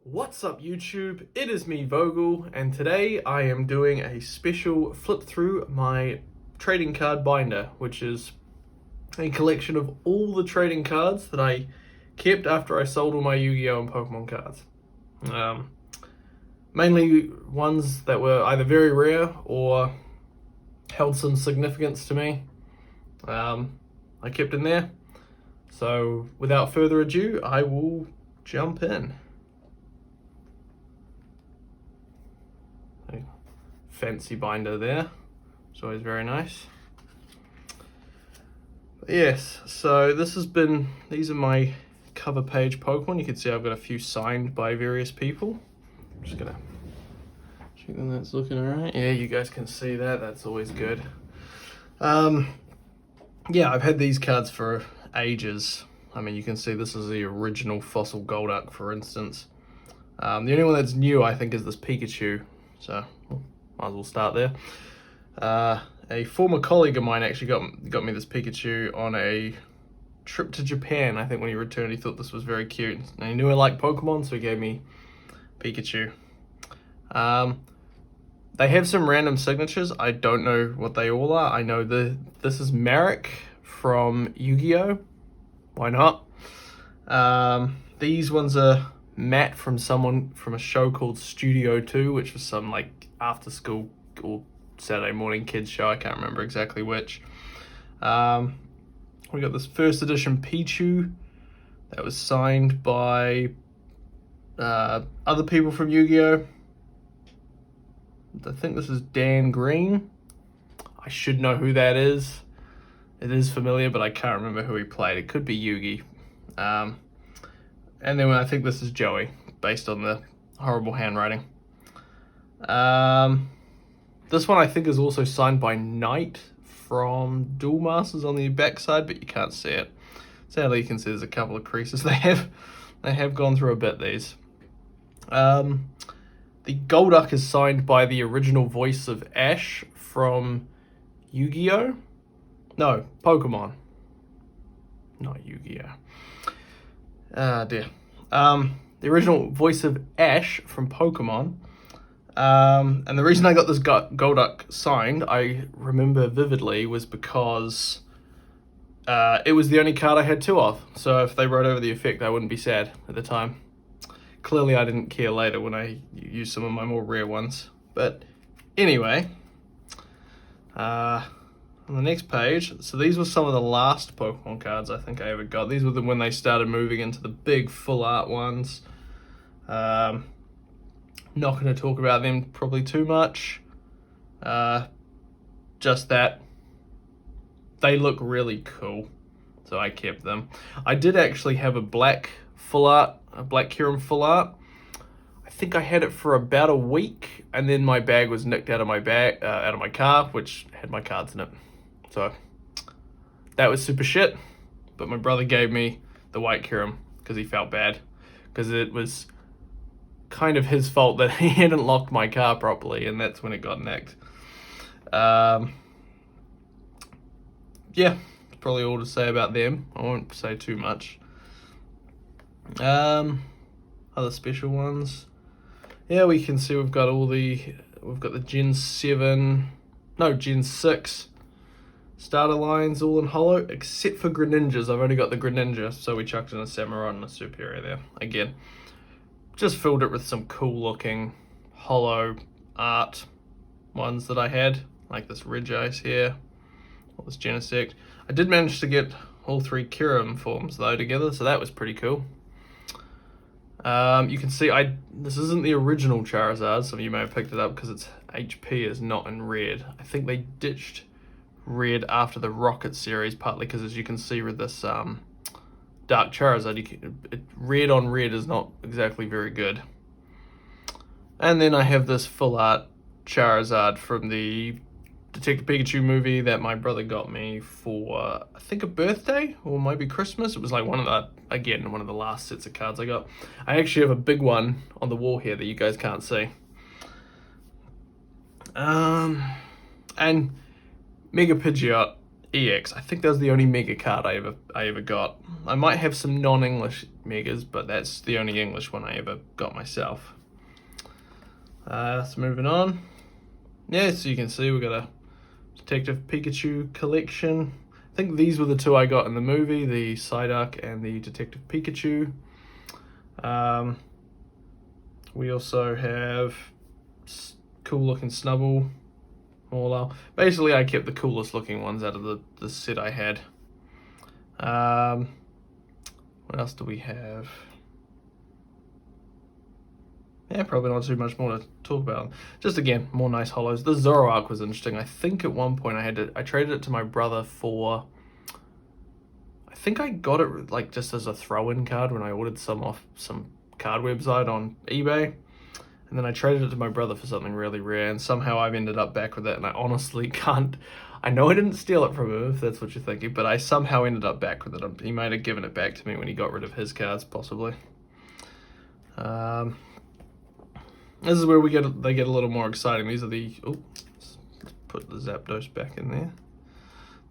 What's up YouTube? It is me Vogel, and today I am doing a special flip through my trading card binder, which is a collection of all the trading cards that I kept after I sold all my Yu-Gi-Oh and Pokemon cards. Mainly ones that were either very rare or held some significance to me. I kept in there. So without further ado, I will jump in. Fancy binder there, it's always very nice. But yes, so these are my cover page Pokemon. You can see I've got a few signed by various people. I'm just gonna check that that's looking alright. Yeah, you guys can see that, that's always good. Yeah, I've had these cards for ages. I mean, you can see this is the original Fossil Golduck, for instance. The only one that's new, I think, is this Pikachu, so might as well start there. A former colleague of mine actually got me this Pikachu on a trip to Japan. I think when he returned, he thought this was very cute. And he knew I liked Pokemon, so he gave me Pikachu. They have some random signatures. I don't know what they all are. I know this is Merrick from Yu-Gi-Oh! Why not? These ones are Matt from someone from a show called Studio 2, which was some like after school or Saturday morning kids show. I can't remember exactly which. We got this first edition Pichu that was signed by other people from Yu-Gi-Oh! I think this is Dan Green. I should know who that is. It is familiar, but I can't remember who he played. It could be Yugi. And then I think this is Joey, based on the horrible handwriting. This one I think is also signed by Knight from Duel Masters on the backside, but you can't see it. Sadly, you can see there's a couple of creases. They have gone through a bit, these. The Golduck is signed by the original voice of Ash from Yu-Gi-Oh! No, Pokemon. Not Yu-Gi-Oh! Ah, dear. The original voice of Ash from Pokemon. And the reason I got this Golduck signed, I remember vividly, was because it was the only card I had two of. So if they wrote over the effect, I wouldn't be sad at the time. Clearly I didn't care later when I used some of my more rare ones. But anyway, on the next page, so these were some of the last Pokemon cards I think I ever got. These were when they started moving into the big full art ones. Not going to talk about them probably too much. Just that they look really cool, so I kept them. I did actually have a black full art, a black Kyurem full art. I think I had it for about a week, and then my bag was nicked out of my car, which had my cards in it. So that was super shit. But my brother gave me the white Kyurem because he felt bad, because it was kind of his fault that he hadn't locked my car properly, and that's when it got nicked. Yeah, that's probably all to say about them. I won't say too much. Other special ones. Yeah, we can see we've got the Gen 7, no, Gen 6 starter lines all in holo, except for Greninjas. I've only got the Greninja, so we chucked in a Samurai and a Superior there. Again, just filled it with some cool looking holo art ones that I had, like this Regice here, or this Genesect. I did manage to get all three Kyurem forms though together, so that was pretty cool. You can see this isn't the original Charizard. Some of you may have picked it up because its HP is not in red. I think they ditched red after the Rocket series, partly because, as you can see with this Dark Charizard, red on red is not exactly very good. And then I have this full art Charizard from the Detective Pikachu movie that my brother got me for, I think, a birthday or maybe Christmas. It was like one of the last sets of cards I got. I actually have a big one on the wall here that you guys can't see. And Mega Pidgeot EX. I think that was the only Mega card I ever got. I might have some non-English megas, but that's the only English one I ever got myself. So moving on. Yeah, so you can see we've got a Detective Pikachu collection. I think these were the two I got in the movie, the Psyduck and the Detective Pikachu. We also have cool looking Snubbull. Basically, I kept the coolest looking ones out of the set I had. What else do we have? Yeah, probably not too much more to talk about. Just again, more nice holos. The Zoroark was interesting. I think at one point I traded it to my brother for, I think I got it like just as a throw-in card when I ordered some off some card website on eBay. And then I traded it to my brother for something really rare, and somehow I've ended up back with it, and I honestly can't. I know I didn't steal it from him, if that's what you're thinking, but I somehow ended up back with it. He might have given it back to me when he got rid of his cards, possibly. This is where they get a little more exciting. These are the... Oh, let's put the Zapdos back in there.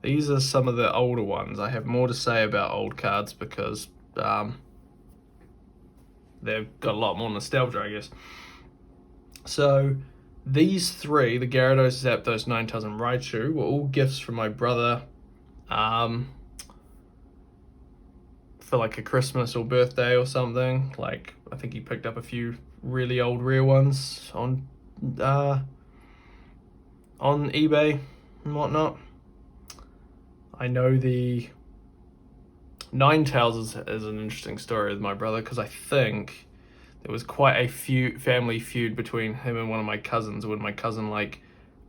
These are some of the older ones. I have more to say about old cards because they've got a lot more nostalgia, I guess. So these three, the Gyarados, Zapdos, Ninetales, and Raichu, were all gifts from my brother for like a Christmas or birthday or something. Like, I think he picked up a few really old rare ones on eBay and whatnot. I know the Ninetales is an interesting story with my brother because I think there was quite a family feud between him and one of my cousins when my cousin like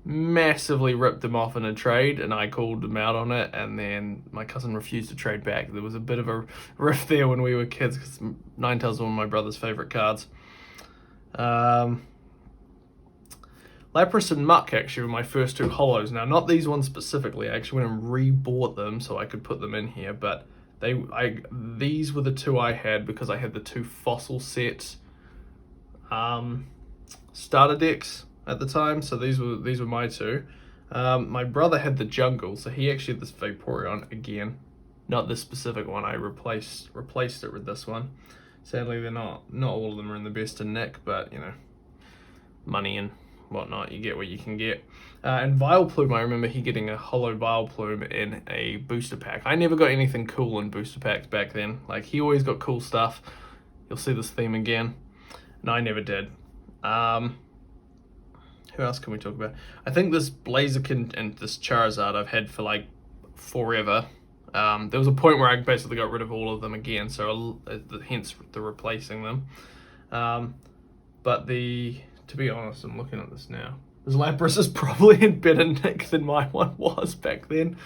massively ripped him off in a trade and I called him out on it, and then my cousin refused to trade back. There was a bit of a rift there when we were kids because Ninetales was one of my brother's favorite cards. Lapras and Muck actually were my first two holos. Now, not these ones specifically. I actually went and rebought them so I could put them in here, but these were the two I had because I had the two fossil sets starter decks at the time, so these were my two. My brother had the jungle, so he actually had this Vaporeon again, not this specific one. I replaced it with this one. Sadly, they're not all of them are in the best of nick, but you know, money and whatnot, you get what you can get. And Vileplume, I remember he getting a holo Vileplume in a booster pack. I never got anything cool in booster packs back then. Like, he always got cool stuff. You'll see this theme again. And I never did. Who else can we talk about? I think this Blaziken and this Charizard I've had for like forever. There was a point where I basically got rid of all of them again, so hence the replacing them. But to be honest, I'm looking at this now. This Lapras is probably in better nick than my one was back then.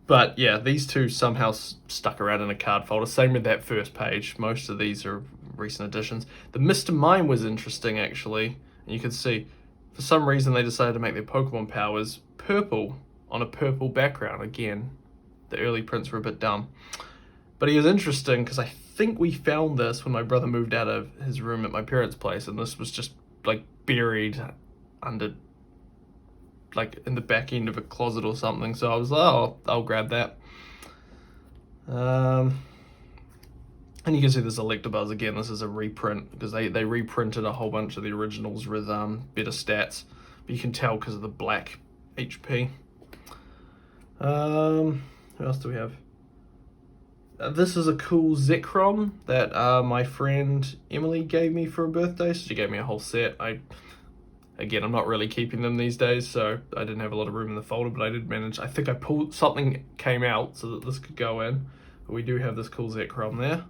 But yeah, these two somehow stuck around in a card folder. Same with that first page. Most of these are recent additions. The Mr. Mime was interesting, actually. And you can see, for some reason, they decided to make their Pokemon powers purple on a purple background. Again, the early prints were a bit dumb. But he is interesting because I think we found this when my brother moved out of his room at my parents' place, and this was just like buried under, like in the back end of a closet or something. So I was like, oh, I'll grab that. And you can see this Electabuzz again. This is a reprint because they reprinted a whole bunch of the originals with better stats. But you can tell because of the black HP. Who else do we have? This is a cool Zekrom that my friend Emily gave me for a birthday. So she gave me a whole set. Again, I'm not really keeping them these days, so I didn't have a lot of room in the folder, but I did manage. I think I pulled something came out so that this could go in. But we do have this cool Zekrom there.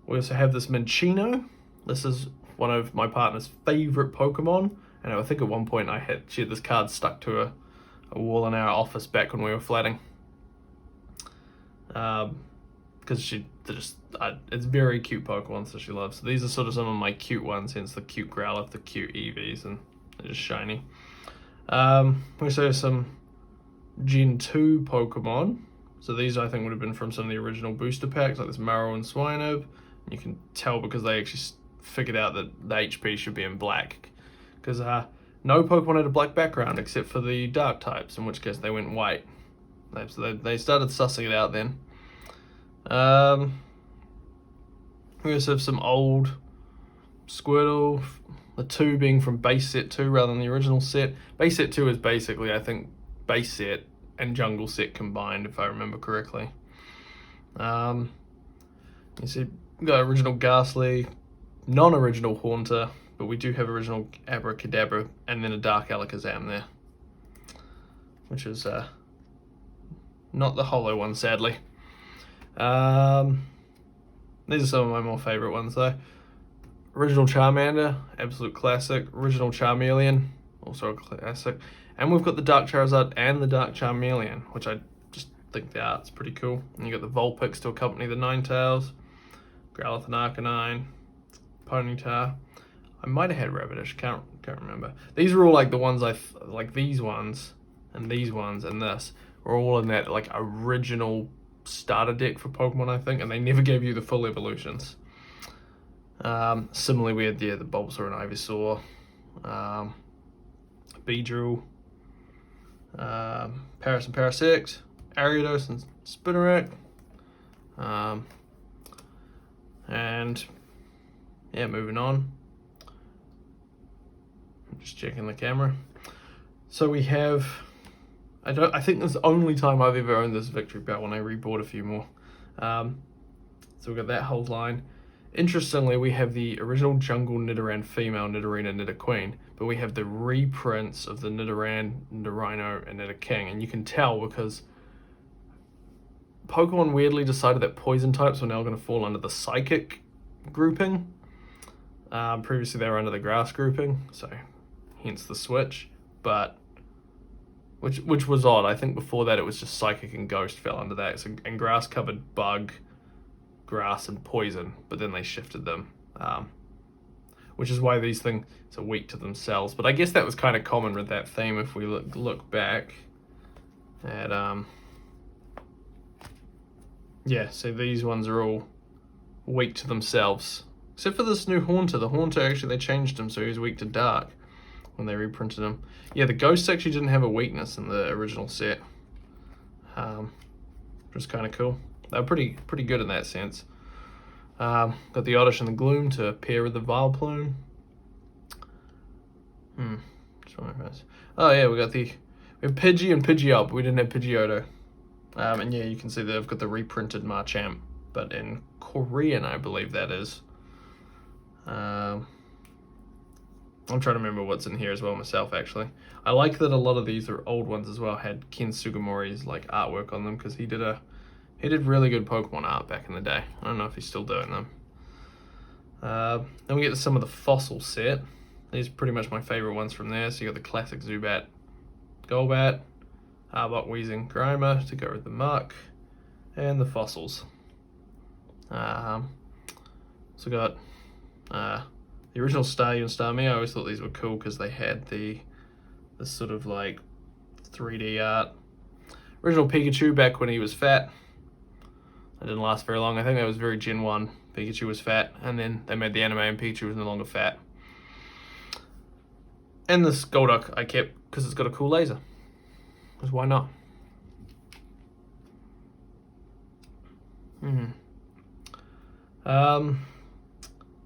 We also have this Minccino. This is one of my partner's favorite Pokemon, and I think at one point she had this card stuck to a wall in our office back when we were flatting. Because it's very cute Pokemon, so she loves. So these are sort of some of my cute ones, hence the cute Growlithe, the cute Eevees, and they're just shiny. We also have some Gen 2 Pokemon. So these I think would have been from some of the original booster packs, like this Marrow and Swinub. You can tell because they actually figured out that the HP should be in black. Because no Pokemon had a black background except for the dark types, in which case they went white. So they started sussing it out then. We also have some old Squirtle, the 2 being from base set 2 rather than the original set. Base set 2 is basically, I think, base set and jungle set combined, if I remember correctly. You see, we got original Ghastly, non-original Haunter, but we do have original Abracadabra, and then a Dark Alakazam there, which is not the holo one, sadly. These are some of my more favorite ones though. Original Charmander, absolute classic. Original Charmeleon, also a classic. And we've got the Dark Charizard and the Dark Charmeleon, which I just think the art's pretty cool. And you got the Vulpix to accompany the Ninetales, Growlithe and Arcanine, Ponyta. I might have had Rapidash, can't remember. These are all like the ones like these ones and these ones and this are all in that like original starter deck for Pokemon, I think, and they never gave you the full evolutions. Similarly, we had the Bulbasaur and Ivysaur, Beedrill, Paras and Parasect, Ariados and Spinarak, and yeah, moving on. I'm just checking the camera. So we have, I think this is the only time I've ever owned this Victory Belt when I rebought a few more. So we've got that whole line. Interestingly, we have the original Jungle Nidoran female, Nidorina, Nidoqueen, but we have the reprints of the Nidoran, Nidorino, and Nidoking, and you can tell because Pokemon weirdly decided that poison types were now going to fall under the Psychic grouping. Previously they were under the Grass grouping, so hence the switch, but which was odd. I think before that it was just Psychic and Ghost fell under that, so, and Grass covered Bug, Grass, and Poison, but then they shifted them, which is why these things are weak to themselves. But I guess that was kind of common with that theme if we look back at yeah, so these ones are all weak to themselves, except for this new Haunter. The Haunter, actually, they changed him so he was weak to Dark when they reprinted him. Yeah, the Ghosts actually didn't have a weakness in the original set, which was kind of cool. They were pretty good in that sense. Got the Oddish and the Gloom to pair with the Vileplume. Oh yeah, we have Pidgey and Pidgeot, but we didn't have Pidgeotto. And yeah, you can see that I've got the reprinted Marcham, but in Korean, I believe that is. I'm trying to remember what's in here as well myself, actually. I like that a lot of these are old ones as well, had Ken Sugimori's like artwork on them, because he did really good Pokemon art back in the day. I don't know if he's still doing them. Then we get to some of the fossil set. These are pretty much my favorite ones from there. So you got the classic Zubat, Golbat, Arbok, Weezing, Grimer to go with the Muck, and the fossils. So got the original Staryu and Starmie. I always thought these were cool because they had this sort of like 3D art. Original Pikachu back when he was fat. It didn't last very long. I think that was very Gen 1. Pikachu was fat, and then they made the anime and Pikachu was no longer fat. And this Golduck I kept because it's got a cool laser. Because why not?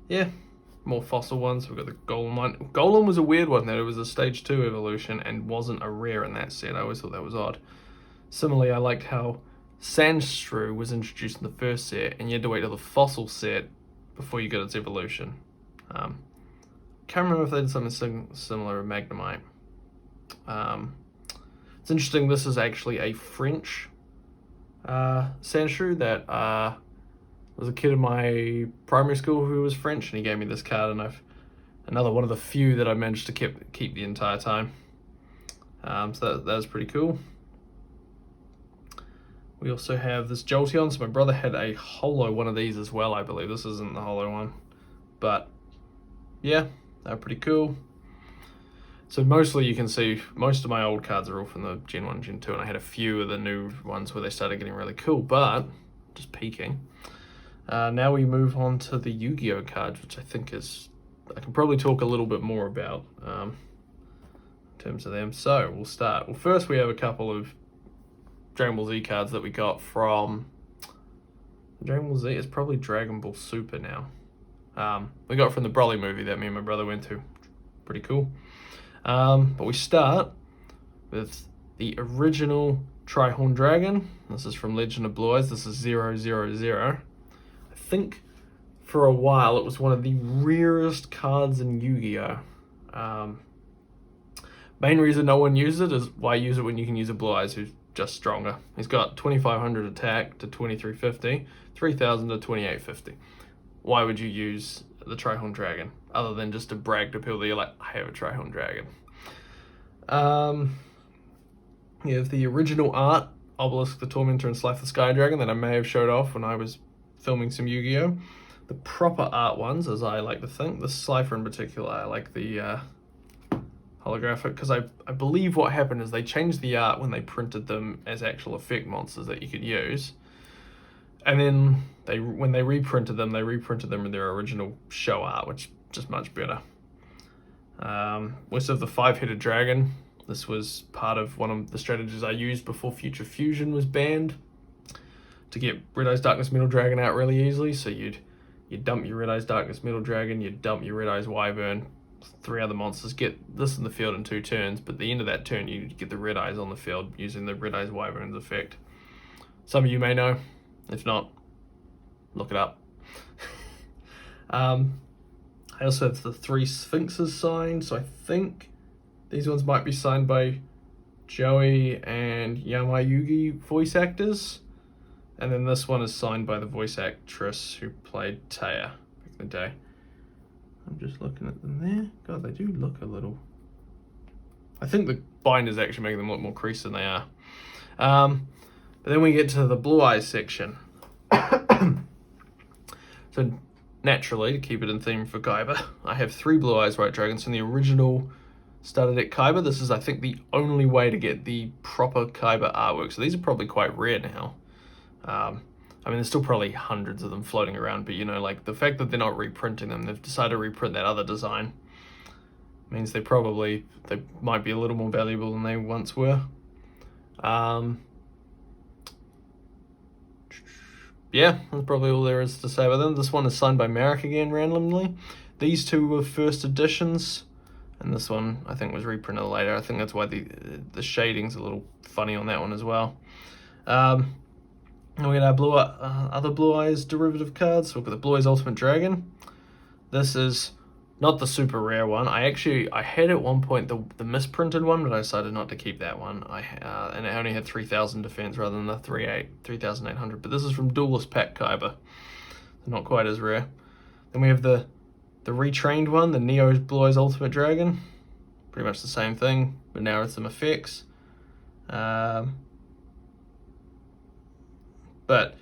Yeah, more fossil ones. We've got the Golem one. Golem was a weird one, that it was a stage 2 evolution and wasn't a rare in that set. I always thought that was odd. Similarly, I liked how Sandshrew was introduced in the first set, and you had to wait till the fossil set before you got its evolution. Can't remember if they did something similar with Magnemite. It's interesting, this is actually a French Sandshrew that was a kid in my primary school who was French, and he gave me this card, and another one of the few that I managed to keep the entire time. So that was pretty cool. We also have this Jolteon. So my brother had a holo one of these as well, I believe. This isn't the holo one, but yeah, they're pretty cool. So mostly you can see most of my old cards are all from the Gen 1, Gen 2, and I had a few of the new ones where they started getting really cool, but just peaking. Now we move on to the YuGiOh cards, which I think I can probably talk a little bit more about in terms of them. So we'll start. Well, first we have a couple of Dragon Ball Z cards that we got from Dragon Ball Z. It's probably Dragon Ball Super now. We got it from the Broly movie that me and my brother went to. Pretty cool. But we start with the original Tri-Horn Dragon. This is from Legend of Blue Eyes. This is 000. I think for a while it was one of the rarest cards in Yu-Gi-Oh! Main reason no one used it is why use it when you can use a Blue Eyes who's just stronger. He's got 2500 attack to 2350, 3000 to 2850. Why would you use the Tri-Horn Dragon other than just to brag to people that you're like, I have a Tri-Horn Dragon? You have the original art, Obelisk the Tormentor and Slife the Sky Dragon, that I may have showed off when I was filming some Yu-Gi-Oh! The proper art ones, as I like to think, the Slifer in particular, I like the holographic, because I believe what happened is they changed the art when they printed them as actual effect monsters that you could use. And then when they reprinted them in their original show art, which is just much better. We still have the 5-headed dragon. This was part of one of the strategies I used before Future Fusion was banned to get Red Eyes Darkness Metal Dragon out really easily. So you'd dump your Red Eyes Darkness Metal Dragon, you'd dump your Red Eyes Wyvern, 3 other monsters, get this in the field in 2 turns, but at the end of that turn you'd get the Red Eyes on the field using the Red Eyes Wyvern's effect. Some of you may know. If not, look it up. I also have the 3 Sphinxes signed, so I think these ones might be signed by Joey and Yamayugi voice actors. And then this one is signed by the voice actress who played Taya back in the day. I'm just looking at them there. God, they do look a little... I think the binders actually make them look more creased than they are. But then we get to the Blue Eyes section. So naturally, to keep it in theme for Kaiba, I have 3 Blue Eyes White Dragons from the original starter deck Kaiba. This is, I think, the only way to get the proper Kaiba artwork. So these are probably quite rare now. I mean, there's still probably hundreds of them floating around, but you know, like the fact that they're not reprinting them, they've decided to reprint that other design, means they might be a little more valuable than they once were. Yeah, that's probably all there is to say about them. This one is signed by Marek again, randomly. These 2 were first editions, and this one I think was reprinted later. I think that's why the shading's a little funny on that one as well. And we got our other Blue Eyes derivative cards. We've got the Blue Eyes Ultimate Dragon. This is not the super rare one. I had at one point the misprinted one, but I decided not to keep that one. And it only had 3000 defense rather than the 3800. But this is from Duelist Pack Kaiba. Not quite as rare. Then we have the retrained one, the Neo's Blue Eyes Ultimate Dragon. Pretty much the same thing, but now with some effects. But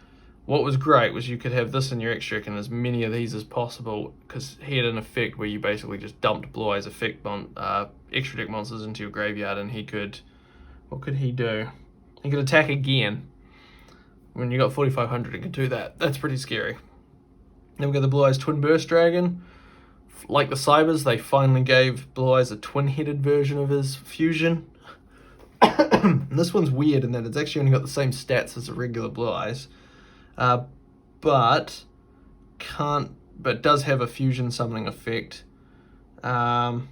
what was great was you could have this in your extra deck and as many of these as possible, because he had an effect where you basically just dumped Blue Eyes extra deck monsters into your graveyard, and he could... What could he do? He could attack again. When you got 4500, it could do that. That's pretty scary. Then we got the Blue Eyes Twin Burst Dragon. Like the Cybers, they finally gave Blue Eyes a twin-headed version of his fusion. And this one's weird in that it's actually only got the same stats as a regular Blue Eyes, but does have a fusion summoning effect. Well,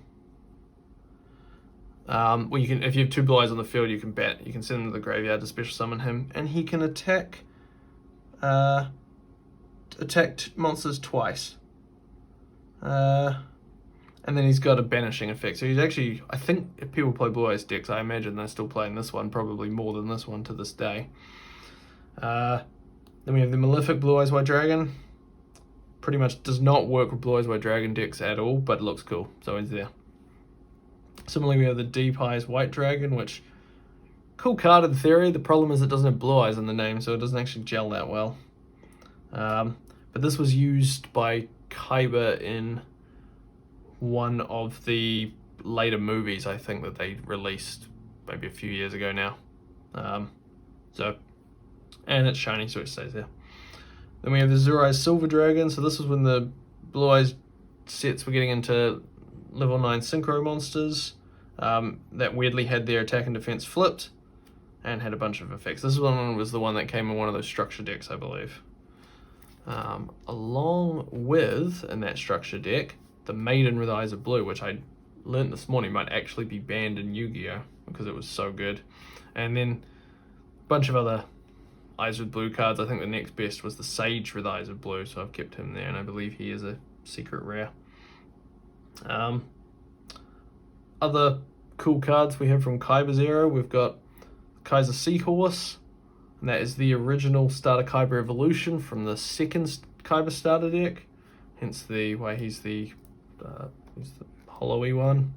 you can, if you have 2 Blue Eyes on the field, you can send him to the graveyard to special summon him, and he can attack monsters twice. And then he's got a banishing effect. So he's actually, I think if people play Blue Eyes decks, I imagine they're still playing this one, probably more than this one to this day. Then we have the Malefic Blue Eyes White Dragon. Pretty much does not work with Blue Eyes White Dragon decks at all, but it looks cool, so he's there. Similarly, we have the Deep Eyes White Dragon, which, cool card in theory. The problem is it doesn't have Blue Eyes in the name, so it doesn't actually gel that well. But this was used by Kaiba in one of the later movies, I think, that they released maybe a few years ago now. And it's shiny, so it stays there. Then we have the Azure Eyes Silver Dragon. So this was when the Blue Eyes sets were getting into level 9 Synchro monsters that weirdly had their attack and defense flipped. and had a bunch of effects. This one was the one that came in one of those structure decks, I believe. Along with, in that structure deck, the Maiden with Eyes of Blue, which I learned this morning might actually be banned in Yu-Gi-Oh! Because it was so good. And then a bunch of other Eyes with Blue cards. I think the next best was the Sage with Eyes of Blue, so I've kept him there, and I believe he is a secret rare. Other cool cards we have from Kaiba's era, we've got Kaiser Seahorse, and that is the original starter Kaiba evolution from the second Kaiba starter deck, hence the why he's the hollowy one.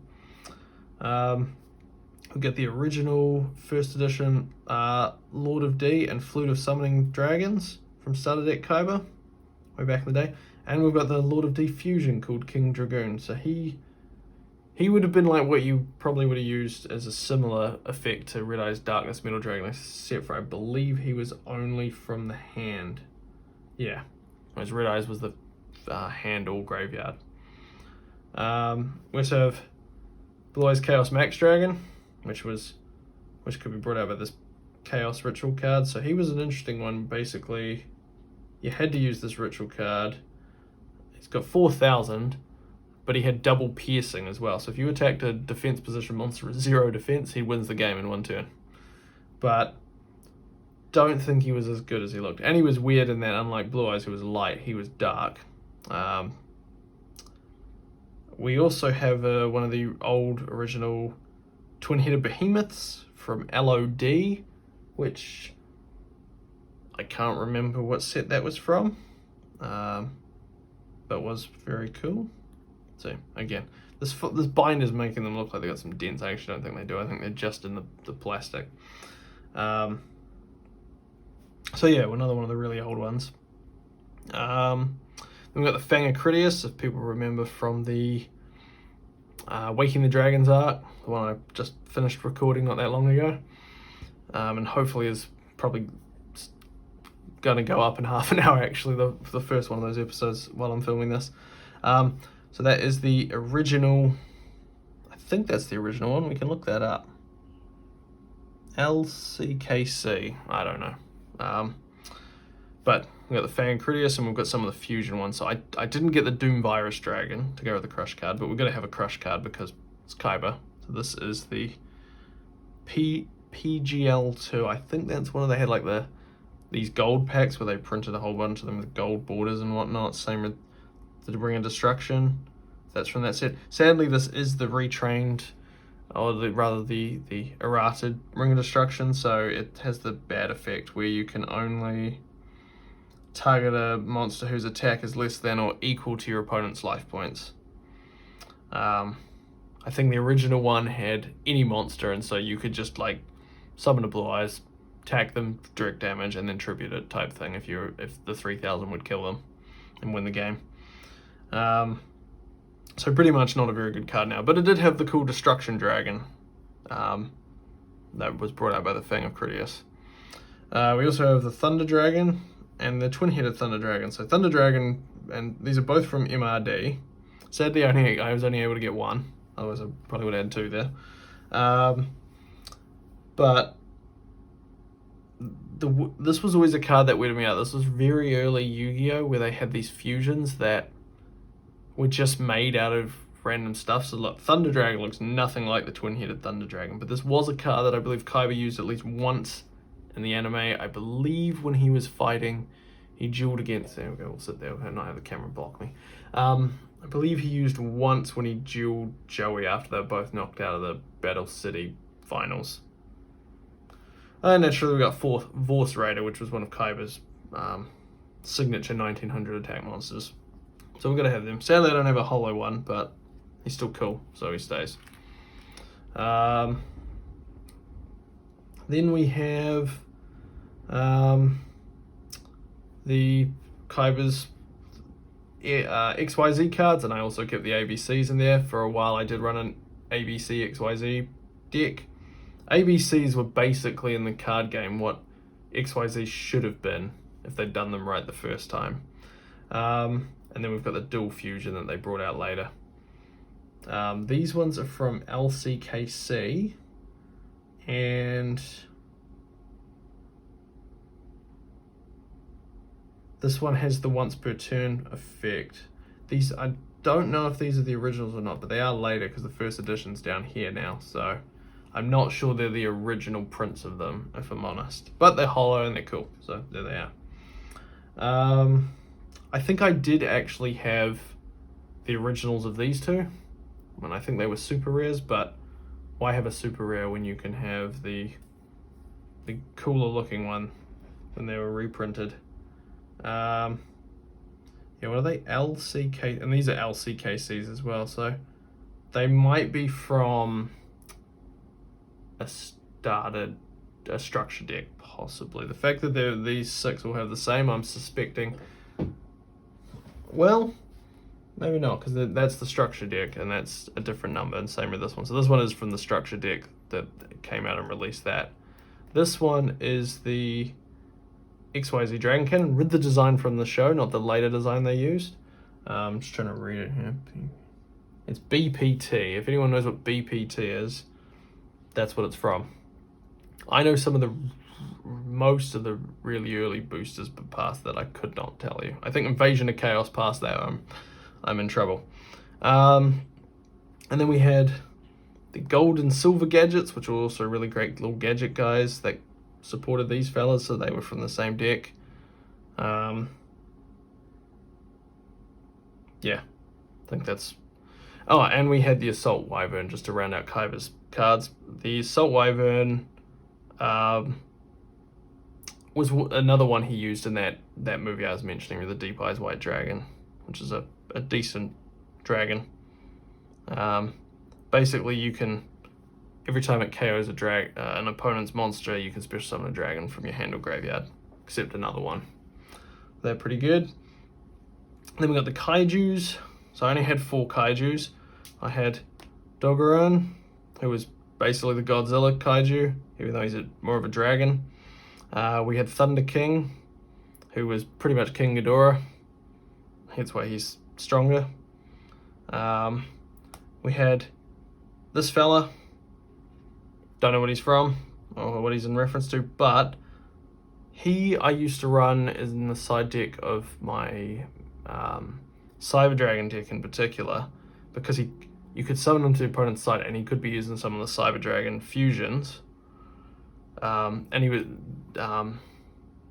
We get the original first edition Lord of D and Flute of Summoning Dragons from starter deck Kaiba way back in the day, and we've got the Lord of D fusion called King Dragoon. So he would have been like what you probably would have used as a similar effect to Red Eye's Darkness Metal Dragon, except for I believe he was only from the hand. Yeah, whereas Red Eye's was the hand or graveyard. We also have Blue Eyes Chaos Max Dragon, which could be brought out by this Chaos Ritual card. So he was an interesting one. Basically, you had to use this ritual card. He's got 4,000. But he had double piercing as well. So if you attacked a defense position monster with 0 defense, he wins the game in 1 turn. But don't think he was as good as he looked. And he was weird in that, unlike Blue Eyes, who was light, he was dark. We also have one of the old original twin-headed behemoths from LOD, which I can't remember what set that was from, but was very cool. So again, this binder's making them look like they got some dents. I actually don't think they do. I think they're just in the plastic. So yeah, another one of the really old ones. Then we've got the Fang of Critias, if people remember from the Waking the Dragons arc, the one I just finished recording not that long ago. And hopefully is probably going to go up in half an hour, actually, the first one of those episodes while I'm filming this. So that is the original, I think that's the original one, we can look that up. LCKC, I don't know. But we've got the Fang Critias and we've got some of the fusion ones. So I didn't get the Doom Virus Dragon to go with the Crush card, but we're going to have a Crush card because it's Kaiba. So this is the PGL2. I think that's one of, they had like these gold packs where they printed a whole bunch of them with gold borders and whatnot. Same with the Ring of Destruction. That's from that set. Sadly, this is the retrained, or rather the errated Ring of Destruction, so it has the bad effect where you can only target a monster whose attack is less than or equal to your opponent's life points. I think the original one had any monster, and so you could just like summon a Blue Eyes, attack them, direct damage, and then tribute it type thing if the 3,000 would kill them and win the game. So pretty much not a very good card now, but it did have the cool Destruction Dragon that was brought out by the Fang of Critias. We also have the Thunder Dragon and the twin-headed Thunder Dragon. So Thunder Dragon, and these are both from MRD. Sadly, I was only able to get one, otherwise I probably would have had 2 there. But this was always a card that weirded me out. This was very early Yu-Gi-Oh! Where they had these fusions that were just made out of random stuff. So look, Thunder Dragon looks nothing like the twin-headed Thunder Dragon, but this was a card that I believe Kaiba used at least once in the anime. I believe when he was fighting, he dueled against, there we go, we'll sit there and not have the camera block me. I believe he used once when he dueled Joey after they were both knocked out of the Battle City finals. And naturally we got Vorse Raider, which was one of Kaiba's signature 1900 attack monsters. So we're going to have them. Sadly I don't have a holo one, but he's still cool, so he stays. Then we have the Kaiba's XYZ cards, and I also kept the ABCs in there. For a while I did run an ABC XYZ deck. ABCs were basically in the card game what XYZ should have been if they'd done them right the first time. And then we've got the dual fusion that they brought out later. These ones are from LCKC, and This one has the once per turn effect. These, I don't know if these are the originals or not, but they are later because the first edition's down here now, so I'm not sure they're the original prints of them, if I'm honest. But they're holo and they're cool, so there they are. I think I did actually have the originals of these two, and I think they were super rares, but why have a super rare when you can have the cooler looking one when they were reprinted? Yeah, what are they? LCK, and these are LCKCs as well, so they might be from a structure deck, possibly. The fact that these 6 will have the same, I'm suspecting. Well, maybe not, because that's the structure deck, and that's a different number, and same with this one. So this one is from the structure deck that came out and released that. This one is the XYZ Dragon Cannon, with the design from the show, not the later design they used. I'm just trying to read it here. It's BPT. If anyone knows what BPT is, that's what it's from. I know most of the really early boosters, but past that I could not tell you. I think Invasion of Chaos past that, I'm in trouble. And then we had the gold and silver gadgets, which were also really great little gadget guys that supported these fellas, so they were from the same deck. Yeah, I think that's... Oh, and we had the Assault Wyvern, just to round out Kaiba's cards. The Assault Wyvern was another one he used in that movie I was mentioning with the Deep Eyes White Dragon, which is a decent dragon. Basically, you can, every time it KOs an opponent's monster, you can special summon a dragon from your hand or graveyard, except another one. They're pretty good. Then we got the Kaijus. So I only had 4 Kaijus. I had Dogoran, who was basically the Godzilla Kaiju, even though he's more of a dragon. We had Thunder King, who was pretty much King Ghidorah. Hence why he's stronger. We had this fella. Don't know what he's from or what he's in reference to, but I used to run in the side deck of my Cyber Dragon deck in particular, because you could summon him to the opponent's side and he could be using some of the Cyber Dragon fusions. And he would,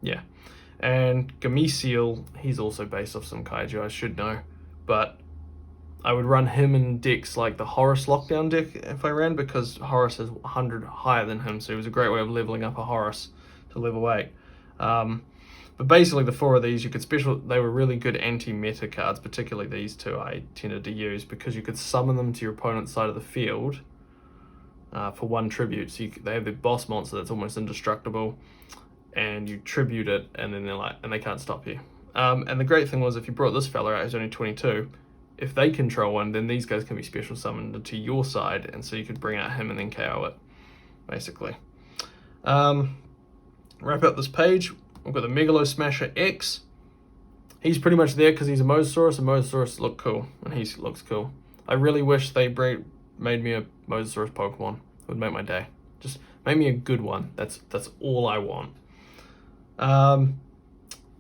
yeah. And Gameciel, he's also based off some Kaiju, I should know, but I would run him in decks like the Horus Lockdown deck if I ran, because Horus is 100 higher than him, so it was a great way of leveling up a Horus to level 8. But basically the 4 of these, they were really good anti-meta cards, particularly these 2 I tended to use, because you could summon them to your opponent's side of the field for 1 tribute. So they have the boss monster that's almost indestructible, and you tribute it, and then they can't stop you. And the great thing was, if you brought this fella out who's only 22, if they control one, then these guys can be special summoned to your side, and so you could bring out him and then KO it, basically. Wrap up this page. We've got the Megalo Smasher X. He's pretty much there because he's a Mosasaurus, and Mosasaurus look cool, and he looks cool. I really wish they made me a Mosasaurus Pokemon. It would make my day. Just make me a good one. That's all I want.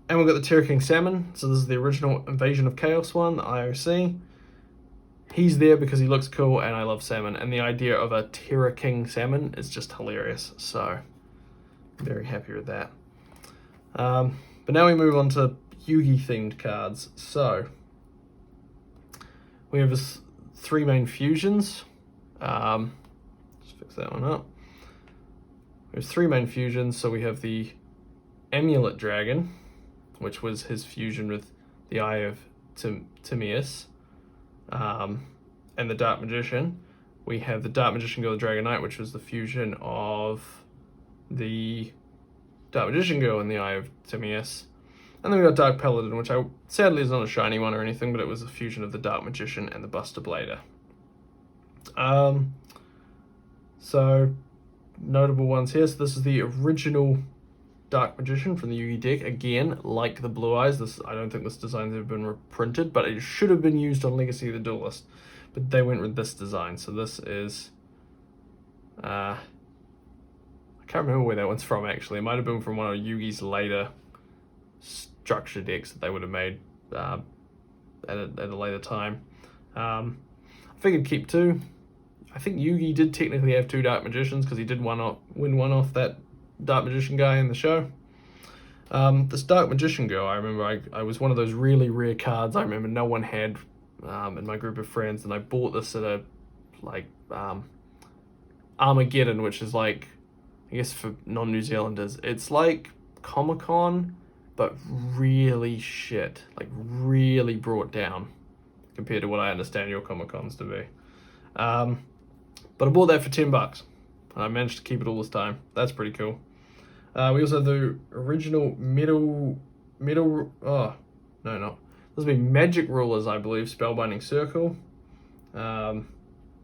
And we've got the Terra King Salmon. So this is the original Invasion of Chaos one, the IOC. He's there because he looks cool, and I love salmon. And the idea of a Terra King Salmon is just hilarious. So, very happy with that. But now we move on to Yugi-themed cards. So, we have 3 main fusions. Let's fix that one up. We have 3 main fusions. So we have the Amulet Dragon, which was his fusion with the Eye of Timaeus, and the Dark Magician. We have the Dark Magician Girl, the Dragon Knight, which was the fusion of the Dark Magician Girl and the Eye of Timaeus. And then we got Dark Paladin, which sadly is not a shiny one or anything, but it was a fusion of the Dark Magician and the Buster Blader. So, notable ones here. So this is the original Dark Magician from the Yugi deck. Again, like the Blue Eyes, I don't think this design's ever been reprinted, but it should have been used on Legacy of the Duelist. But they went with this design. So this is... I can't remember where that one's from, actually. It might have been from one of Yugi's later structure decks that they would have made at a later time. I figured keep 2. I think Yugi did technically have 2 Dark Magicians because he did win one off that Dark Magician guy in the show. This Dark Magician girl, I remember I was one of those really rare cards I remember no one had in my group of friends, and I bought this at a Armageddon, which is like, I guess for non-New Zealanders, it's like Comic-Con, but really shit, like really brought down compared to what I understand your Comic-Cons to be. But I bought that for $10, and I managed to keep it all this time. That's pretty cool. We also have the original this would be Magic Rulers, I believe, Spellbinding Circle, and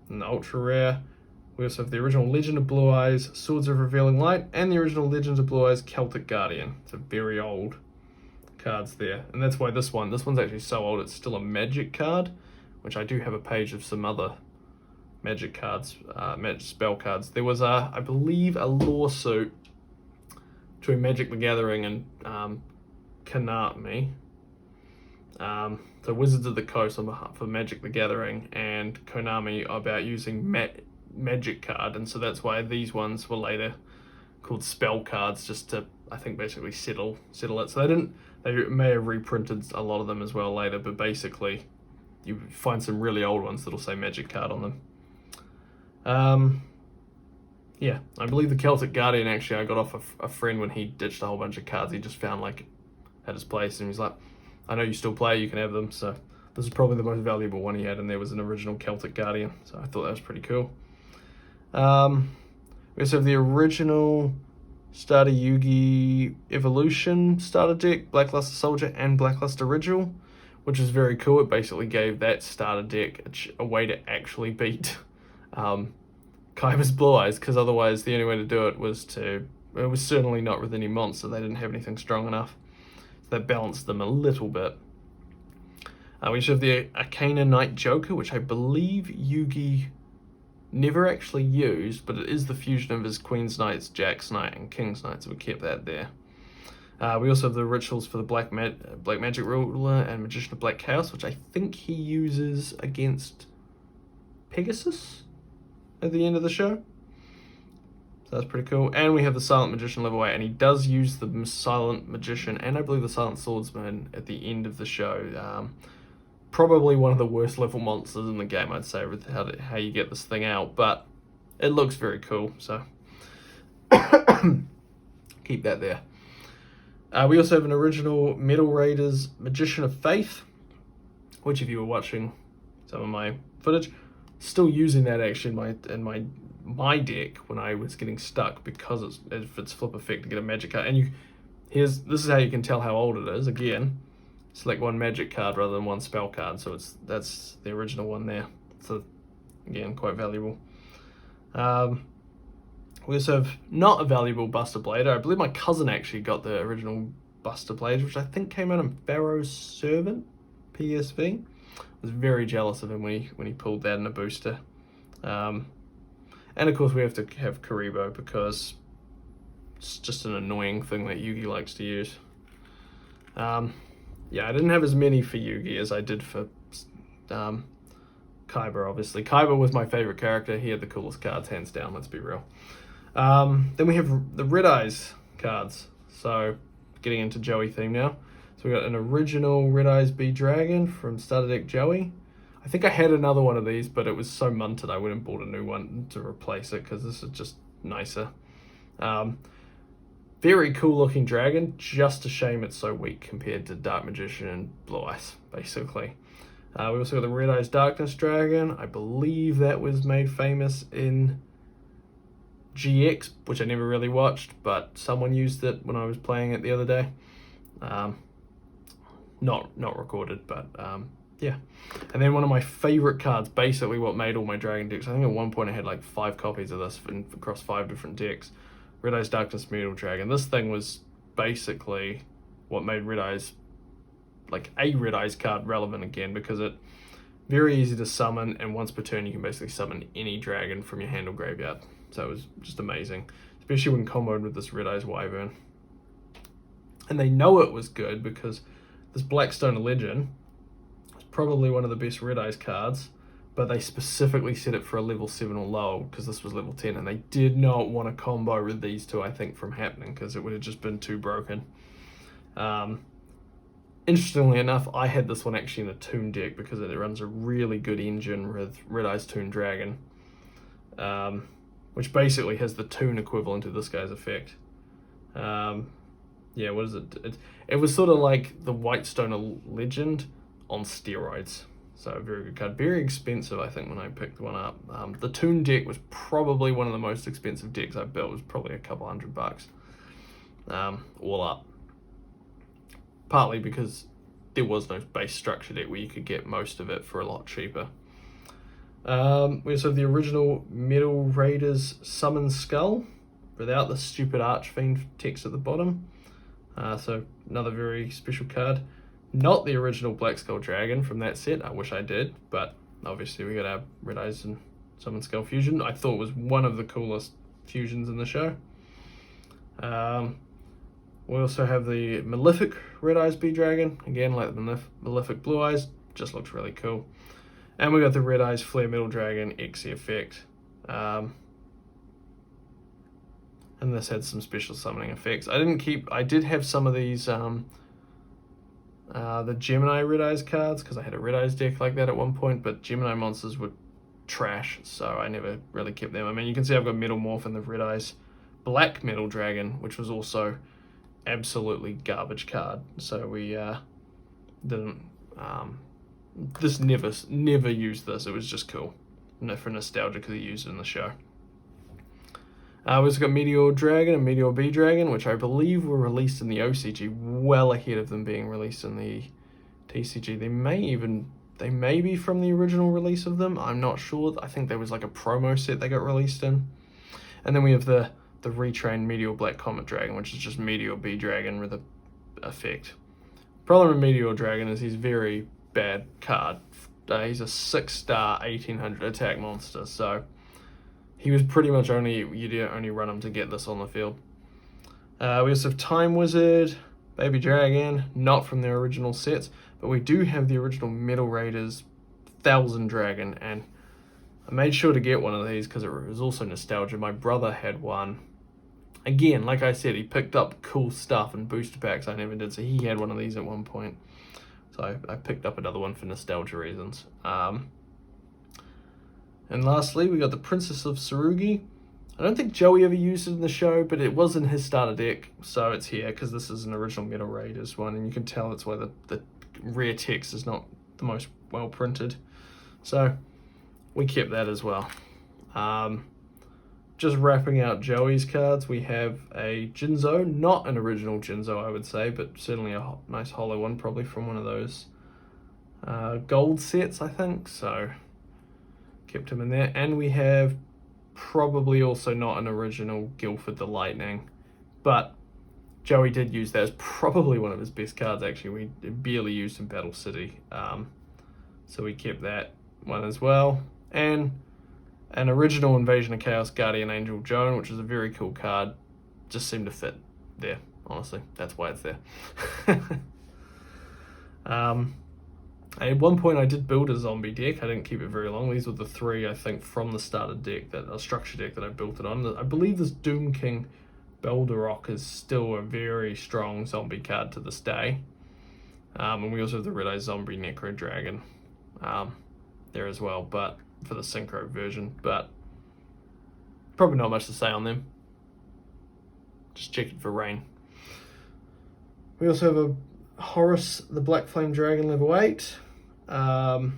the ultra rare. We also have the original Legend of Blue Eyes, Swords of Revealing Light, and the original Legends of Blue Eyes, Celtic Guardian. It's a very old cards there, and that's why this one's actually so old it's still a Magic card, which I do have a page of some other Magic cards, Magic spell cards. There was I believe a lawsuit between Magic the Gathering and Konami, so Wizards of the Coast on behalf of Magic the Gathering and Konami about using Magic card, and so that's why these ones were later called spell cards, just to, I think, basically settle it. So they may have reprinted a lot of them as well later, but basically you find some really old ones that'll say Magic card on them. Yeah, I believe the Celtic Guardian, actually, I got off a friend when he ditched a whole bunch of cards he just found like at his place, and he's like, I know you still play, you can have them. So this is probably the most valuable one he had, and there was an original Celtic Guardian, so I thought that was pretty cool. We also have the original Starter Yugi Evolution starter deck, Blackluster Soldier and Blackluster Ritual, which is very cool. It basically gave that starter deck a way to actually beat Kaiba's Blue Eyes, because otherwise the only way to do it was certainly not with any monster. They didn't have anything strong enough. So that balanced them a little bit. We also have the Arcana Knight Joker, which I believe Yugi never actually used, but it is the fusion of his Queen's Knights, Jack's Knight, and King's Knight, so we kept that there. We also have the rituals for the Black Magic Ruler and Magician of Black Chaos, which I think he uses against Pegasus at the end of the show. So that's pretty cool. And we have the Silent Magician level 8, and he does use the Silent Magician and I believe the Silent Swordsman at the end of the show. Probably one of the worst level monsters in the game, I'd say, with how you get this thing out, but it looks very cool, so keep that there. We also have an original Metal Raiders Magician of Faith, which, if you were watching some of my footage, still using that actually in my deck when I was getting stuck, because it's flip effect to get a magic card. And this is how you can tell how old it is. Again, select one magic card rather than one spell card, so that's the original one there. So again, quite valuable. We also have not a valuable Buster Blade. I believe my cousin actually got the original Buster Blade, which I think came out in Pharaoh's Servant PSV. I was very jealous of him when he pulled that in a booster. And of course we have to have Karibo, because it's just an annoying thing that Yugi likes to use. Yeah, I didn't have as many for Yugi as I did for Kaiba, obviously. Kaiba was my favorite character. He had the coolest cards, hands down, let's be real. Then we have the Red Eyes cards. So, getting into Joey theme now. So we got an original Red Eyes B Dragon from Starter Deck Joey. I think I had another one of these, but it was so munted I went and bought a new one to replace it, because this is just nicer. Very cool looking dragon, just a shame it's so weak compared to Dark Magician and Blue Eyes, basically. We also got the Red Eyes Darkness Dragon. I believe that was made famous in GX, which I never really watched, but someone used it when I was playing it the other day. Not recorded, but yeah. And then one of my favorite cards, basically what made all my dragon decks. I think at one point I had like 5 copies of this across 5 different decks. Red Eyes Darkness Metal Dragon. This thing was basically what made Red Eyes, like a Red Eyes card, relevant again, because it very easy to summon, and once per turn you can basically summon any dragon from your hand or graveyard. So it was just amazing, especially when comboed with this Red Eyes Wyvern. And they know it was good because this Blackstone Legend is probably one of the best Red Eyes cards, but they specifically set it for a level 7 or low because this was level 10, and they did not want a combo with these two, I think, from happening because it would have just been too broken. Interestingly enough, I had this one actually in a Toon deck because it runs a really good engine with Red Eyes Toon Dragon, which basically has the Toon equivalent of this guy's effect. Yeah, what is it? It was sort of like the Whitestone Legend on steroids. So a very good card. Very expensive, I think, when I picked one up. The Toon deck was probably one of the most expensive decks I built. It was probably a couple $100 all up. Partly because there was no base structure deck where you could get most of it for a lot cheaper. We also have the original Metal Raiders Summon Skull without the stupid Archfiend text at the bottom. So another very special card. Not the original Black Skull Dragon from that set. I wish I did, but obviously we got our Red Eyes and Summon Skull fusion. I thought it was one of the coolest fusions in the show. We also have the Malefic Red Eyes Bee Dragon. Again, like the Malefic Blue Eyes, just looks really cool. And we got the Red Eyes Flare Metal Dragon XE effect. And this had some special summoning effects. I did have some of these, the Gemini Red Eyes cards, because I had a Red Eyes deck like that at one point, but Gemini monsters were trash, so I never really kept them. I mean, you can see I've got Metal Morph and the Red Eyes Black Metal Dragon, which was also absolutely garbage card, so we didn't this never used this. It was just cool for nostalgia because he used it in the show. We also got Meteor Dragon and Meteor Bee Dragon, which I believe were released in the OCG well ahead of them being released in the TCG. They may be from the original release of them, I'm not sure. I think there was like a promo set they got released in. And then we have the retrained Meteor Black Comet Dragon, which is just Meteor Bee Dragon with a effect. Problem with Meteor Dragon is he's very bad card. He's a 6-star 1800 attack monster, so he was pretty much you'd only run him to get this on the field. We also have Time Wizard, Baby Dragon, not from their original sets, but we do have the original Metal Raiders 1000 Dragon, and I made sure to get one of these because it was also nostalgia. My brother had one. Again, like I said, he picked up cool stuff and booster packs I never did, so he had one of these at one point. So I picked up another one for nostalgia reasons. And lastly, we got the Princess of Tsurugi. I don't think Joey ever used it in the show, but it was in his starter deck, so it's here because this is an original Metal Raiders one, and you can tell that's why the rare text is not the most well printed. So we kept that as well. Just wrapping out Joey's cards, we have a Jinzo, not an original Jinzo I would say, but certainly a nice holo one, probably from one of those gold sets I think, so kept him in there. And we have probably also not an original Guilford the Lightning, but Joey did use that as probably one of his best cards actually. We barely used in Battle City, so we kept that one as well. And an original Invasion of Chaos Guardian Angel Joan, which is a very cool card, just seemed to fit there, honestly. That's why it's there. At one point I did build a zombie deck. I didn't keep it very long. These were the three, I think, from the starter deck, that structure deck that I built it on. I believe this Doom King Belderrock is still a very strong zombie card to this day. And we also have the Red Eye Zombie Necro Dragon there as well, but for the Synchro version, but probably not much to say on them. Just check it for rain. We also have a Horus the Black Flame Dragon level 8. So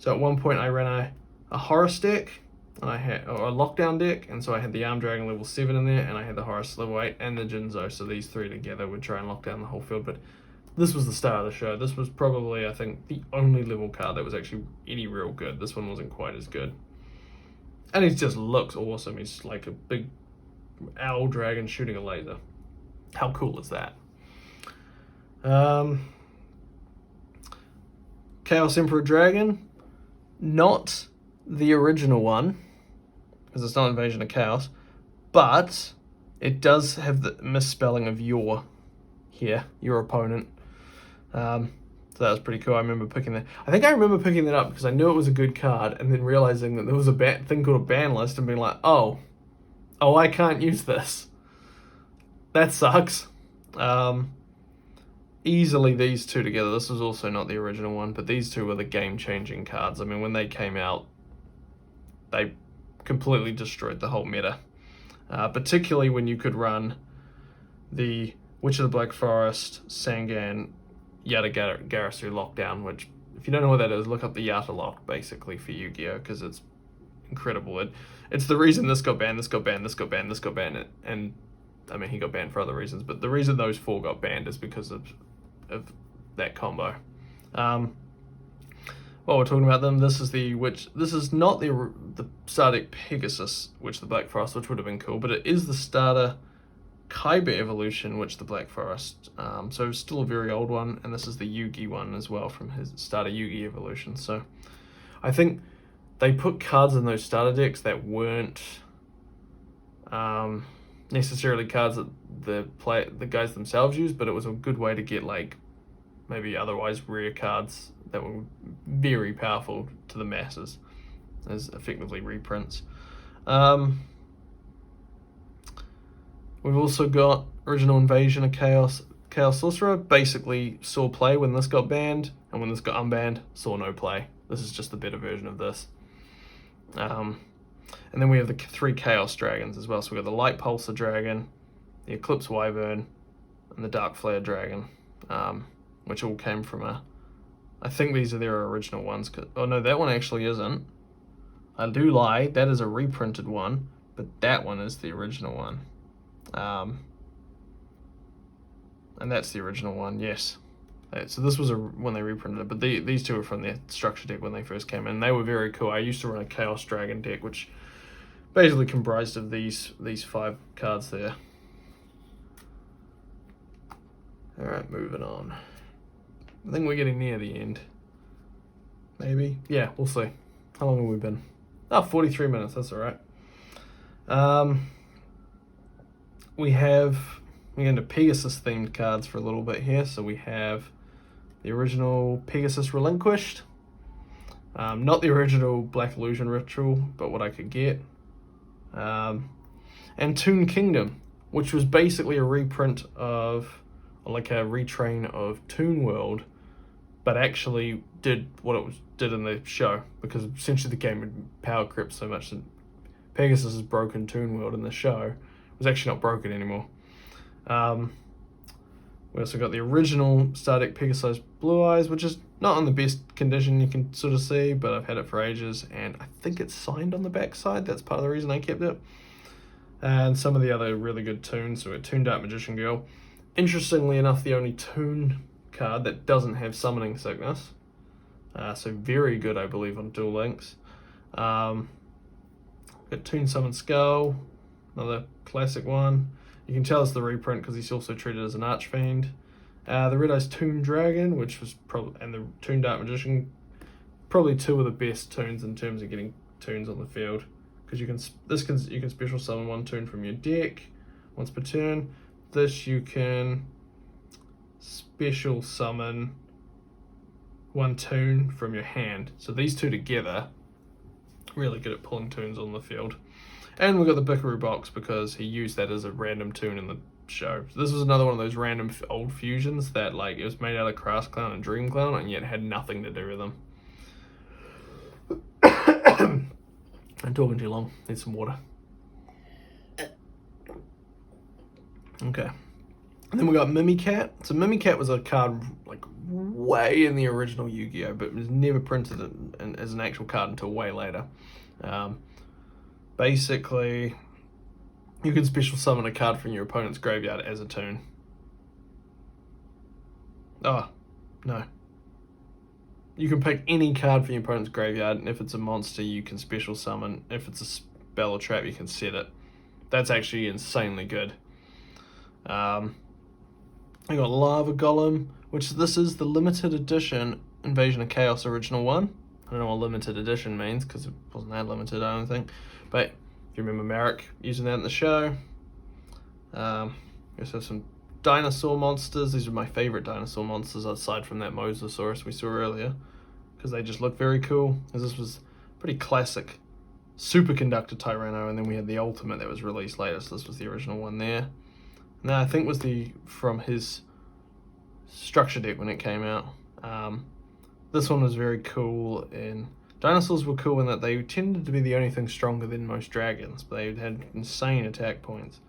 at one point I ran a Horus deck, and I had a lockdown deck, and so I had the Arm Dragon level 7 in there, and I had the Horus level 8 and the Jinzo, so these three together would try and lock down the whole field. But this was the start of the show. This was probably, I think, the only level card that was actually any real good. This one wasn't quite as good. And he just looks awesome. He's like a big owl dragon shooting a laser. How cool is that? Chaos Emperor Dragon. Not the original one, because it's not Invasion of Chaos, but it does have the misspelling of your here, your opponent. So that was pretty cool. I remember picking that. I think I remember picking that up because I knew it was a good card, and then realizing that there was a thing called a ban list, and being like, oh, I can't use this. That sucks. Easily these two together. This was also not the original one, but these two were the game-changing cards. I mean, when they came out, they completely destroyed the whole meta. Particularly when you could run the Witch of the Black Forest, Sangan, Yata Garasu lockdown, which, if you don't know what that is, look up the Yata lock, basically, for Yu-Gi-Oh! Because it's incredible. It's the reason this got banned, this got banned, this got banned, this got banned, and I mean, he got banned for other reasons, but the reason those four got banned is because of that combo. While we're talking about them, this is not the starter Pegasus, which the Black Forest, which would have been cool, but it is the starter Kaiba evolution, which the Black Forest, so still a very old one, and this is the Yugi one as well from his starter Yugi evolution. So I think they put cards in those starter decks that weren't necessarily cards that the guys themselves use, but it was a good way to get like maybe otherwise rare cards that were very powerful to the masses as effectively reprints. We've also got Original Invasion of Chaos Sorcerer. Basically saw play when this got banned, and when this got unbanned, saw no play. This is just the better version of this. And then we have the 3 Chaos Dragons as well. So we've got the Light Pulsar Dragon, the Eclipse Wyvern, and the Dark Flare Dragon, which all came from I think these are their original ones. Oh no, that one actually isn't. I do lie, that is a reprinted one, but that one is the original one. And that's the original one, yes. So this was when they reprinted it, but these two are from their structure deck when they first came in. They were very cool. I used to run a Chaos Dragon deck, which basically comprised of these 5 cards there. Alright, moving on. I think we're getting near the end. Maybe? Yeah, we'll see. How long have we been? Oh, 43 minutes, that's alright. We're into Pegasus-themed cards for a little bit here. So we have the original Pegasus Relinquished. Not the original Black Illusion Ritual, but what I could get. And Toon Kingdom, which was basically a reprint of, like a retrain of Toon World, but actually did what it did in the show, because essentially the game had power crept so much that Pegasus has broken Toon World in the show. It was actually not broken anymore. We also got the original Stardeck Pegasus Blue Eyes, which is not in the best condition you can sort of see, but I've had it for ages, and I think it's signed on the back side. That's part of the reason I kept it. And some of the other really good tunes. So we got Toon Dark Magician Girl. Interestingly enough, the only Toon card that doesn't have Summoning Sickness. So very good, I believe, on Duel Links. Got Toon Summon Skull, another classic one. You can tell it's the reprint because he's also treated as an Archfiend. The Red Eyes Toon Dragon, which was probably, and the Toon Dark Magician, probably 2 of the best tunes in terms of getting tunes on the field, because you can special summon 1 toon from your deck once per turn. This you can special summon 1 toon from your hand. So these 2 together, really good at pulling tunes on the field. And we got the Bickaroo box because he used that as a random toon in the show. So this was another one of those random old fusions that, like, it was made out of Crass Clown and Dream Clown, and yet had nothing to do with them. I'm talking too long. Need some water. Okay. And then we got Mimicat. So Mimicat was a card like way in the original Yu-Gi-Oh, but was never printed as an actual card until way later. Basically, you can special summon a card from your opponent's graveyard as a toon. Oh, no. You can pick any card from your opponent's graveyard, and if it's a monster, you can special summon. If it's a spell or trap, you can set it. That's actually insanely good. I got Lava Golem, which this is the limited edition Invasion of Chaos original one. I don't know what limited edition means, because it wasn't that limited, I don't think. But if you remember Merrick using that in the show. We also have some dinosaur monsters. These are my favorite dinosaur monsters aside from that Mosasaurus we saw earlier, because they just look very cool. Because this was pretty classic superconductor Tyranno, and then we had the ultimate that was released later, so this was the original one there. And that I think was from his structure deck when it came out. This one was very cool, and dinosaurs were cool in that they tended to be the only thing stronger than most dragons, but they had insane attack points.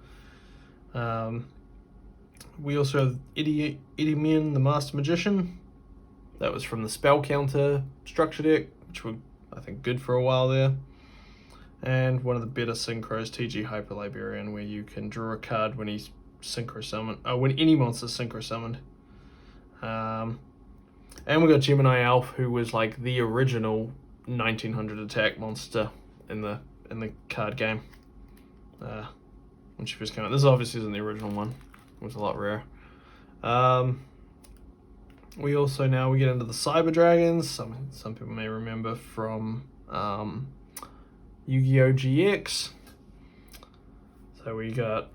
We also have Idimen the Master Magician. That was from the Spell Counter structure deck, which were, I think, good for a while there. And one of the better synchros, TG Hyper Librarian, where you can draw a card when he's synchro summoned, when any monster's synchro summoned. And we got Gemini Elf, who was like the original 1900 attack monster in the card game when she first came out. This obviously isn't the original one. It was a lot rarer. We also now we get into the Cyber Dragons. Some people may remember from Yu-Gi-Oh GX. So we got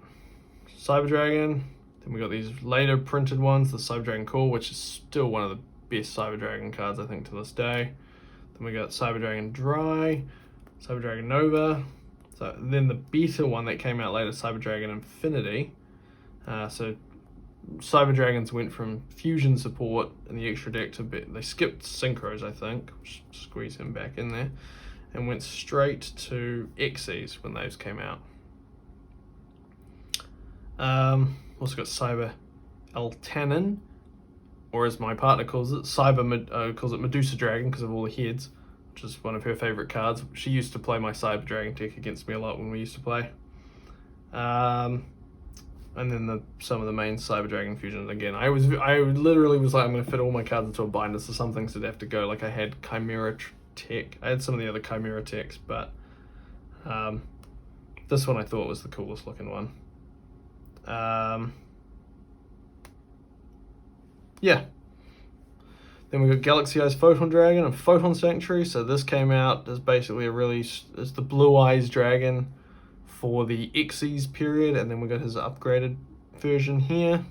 Cyber Dragon. Then we got these later printed ones, the Cyber Dragon Core, which is still one of the best Cyber Dragon cards, I think, to this day. Then we got Cyber Dragon Dry, Cyber Dragon Nova. So then the beta one that came out later, Cyber Dragon Infinity. So Cyber Dragons went from fusion support in the extra deck to they skipped synchros, I think, squeeze him back in there, and went straight to Xyz when those came out. Also got Cyber Eltanin, or as my partner calls it, calls it Medusa Dragon because of all the heads, which is one of her favorite cards. She used to play my Cyber Dragon deck against me a lot when we used to play. And then some of the main Cyber Dragon fusions again. I literally was like, I'm going to fit all my cards into a binder, so some things would have to go. Like I had Chimera Tech. I had some of the other Chimera Techs, but this one I thought was the coolest looking one. Yeah. Then we got Galaxy Eyes Photon Dragon and Photon Sanctuary. So this came out as basically it's the Blue Eyes Dragon for the Xyz period, and then we got his upgraded version here.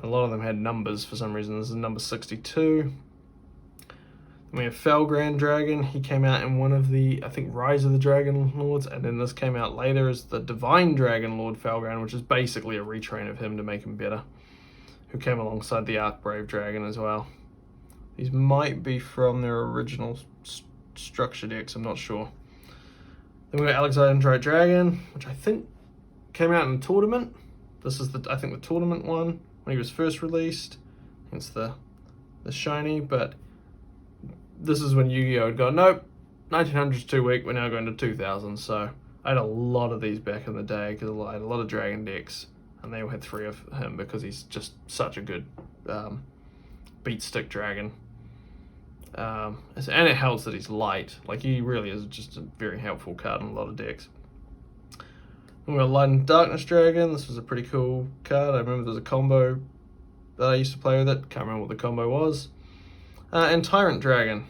A lot of them had numbers for some reason. This is number 62. Then we have Felgrand Dragon. He came out in one of the, I think, Rise of the Dragon Lords, and then this came out later as the Divine Dragon Lord Felgrand, which is basically a retrain of him to make him better, who came alongside the Archbrave Dragon as well. These might be from their original structure decks, I'm not sure. Then we got Alexandrite Dragon, which I think came out in a tournament. This is I think the tournament one when he was first released. It's the shiny, but this is when Yu-Gi-Oh had gone, nope, 1900's too weak, we're now going to 2000. So I had a lot of these back in the day because I had a lot of Dragon decks, and they all had 3 of him because he's just such a good beat stick dragon. And it helps that he's light. Like, he really is just a very helpful card in a lot of decks. And we got Light and Darkness Dragon. This was a pretty cool card. I remember there was a combo that I used to play with it. Can't remember what the combo was. And Tyrant Dragon,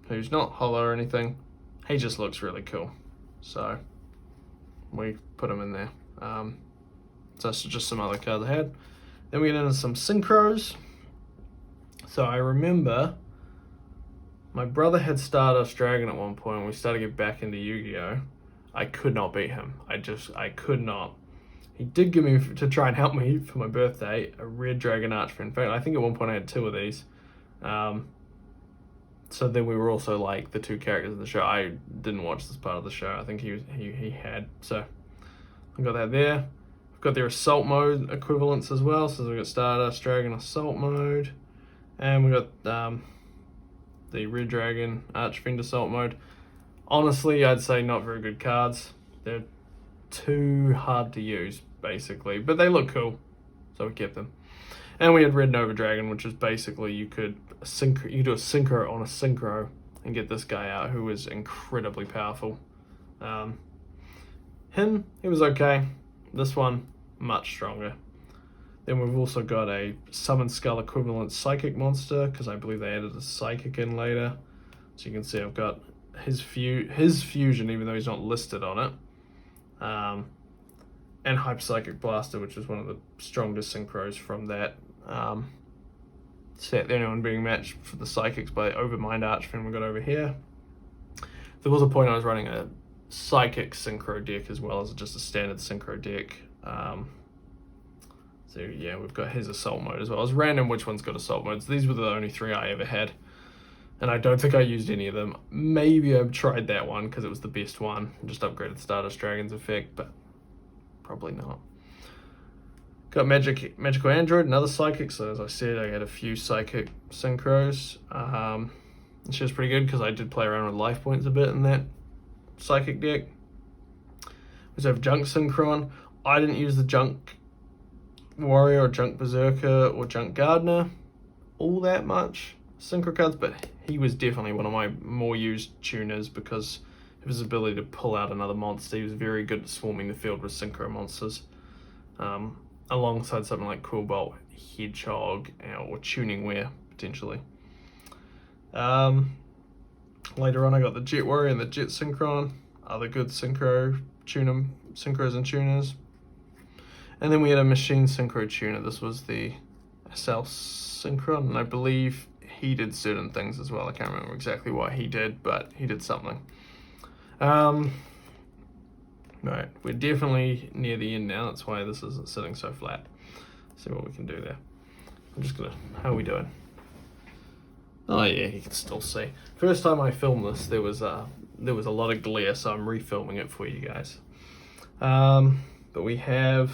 who's not hollow or anything. He just looks really cool. So we put him in there. So that's just some other cards I had. Then we get into some synchros. So I remember my brother had Stardust Dragon at one point when we started to get back into Yu-Gi-Oh! I could not beat him. I could not. He did give me, to try and help me for my birthday, a Red Dragon Archer. In fact, I think at one point I had 2 of these. So then we were also like the 2 characters in the show. I didn't watch this part of the show. I think he had. So I got that there. We've got their Assault Mode equivalents as well. So we've got Stardust Dragon Assault Mode. And we got the Red Dragon Archfiend Assault Mode. Honestly, I'd say not very good cards. They're too hard to use, basically. But they look cool, so we kept them. And we had Red Nova Dragon, which is basically you could do a synchro on a synchro and get this guy out, who is incredibly powerful. He was okay. This one, much stronger. Then we've also got a Summon Skull equivalent Psychic monster, because I believe they added a Psychic in later. So you can see I've got his fusion, even though he's not listed on it. and Hyper Psychic Blaster, which was one of the strongest synchros from that set. The only one being matched for the Psychics by Overmind Archfiend we got over here. There was a point I was running a Psychic Synchro deck as well as just a standard Synchro deck. So yeah, we've got his Assault Mode as well. It's random which one's got Assault Modes. These were the only 3 I ever had. And I don't think I used any of them. Maybe I've tried that one because it was the best one. Just upgraded Stardust Dragon's effect, but probably not. Got Magical Android, another Psychic. So as I said, I had a few Psychic Synchros. She was pretty good because I did play around with life points a bit in that Psychic deck. We also have Junk Synchron. I didn't use the Junk Warrior or Junk Berserker or Junk Gardener all that much Synchro cards, but he was definitely one of my more used tuners because of his ability to pull out another monster. He was very good at swarming the field with Synchro monsters, alongside something like Quillbolt, Hedgehog, or Tuning Wear potentially. Later on I got the Jet Warrior and the Jet Synchron, other good synchros and tuners. And then we had a Machine Synchro tuner. This was the SL Synchron, and I believe he did certain things as well. I can't remember exactly what he did, but he did something. Right, we're definitely near the end now. That's why this isn't sitting so flat. Let's see what we can do there. I'm just gonna, how are we doing? Oh yeah, you can still see. First time I filmed this, there was a lot of glare, so I'm refilming it for you guys. But we have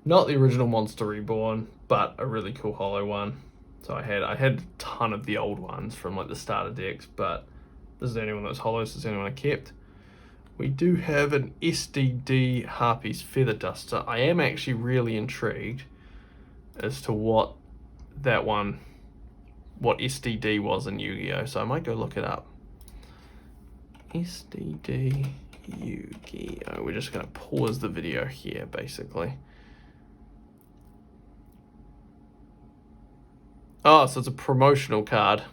not the original Monster Reborn, but a really cool holo one. So I had a ton of the old ones from like the starter decks, but this is the only one that was holo, so it's the only one I kept. We do have an SDD Harpy's Feather Duster. I am actually really intrigued as to what SDD was in Yu-Gi-Oh! So I might go look it up. SDD Yu-Gi-Oh! We're just gonna pause the video here, basically. Oh, so it's a promotional card.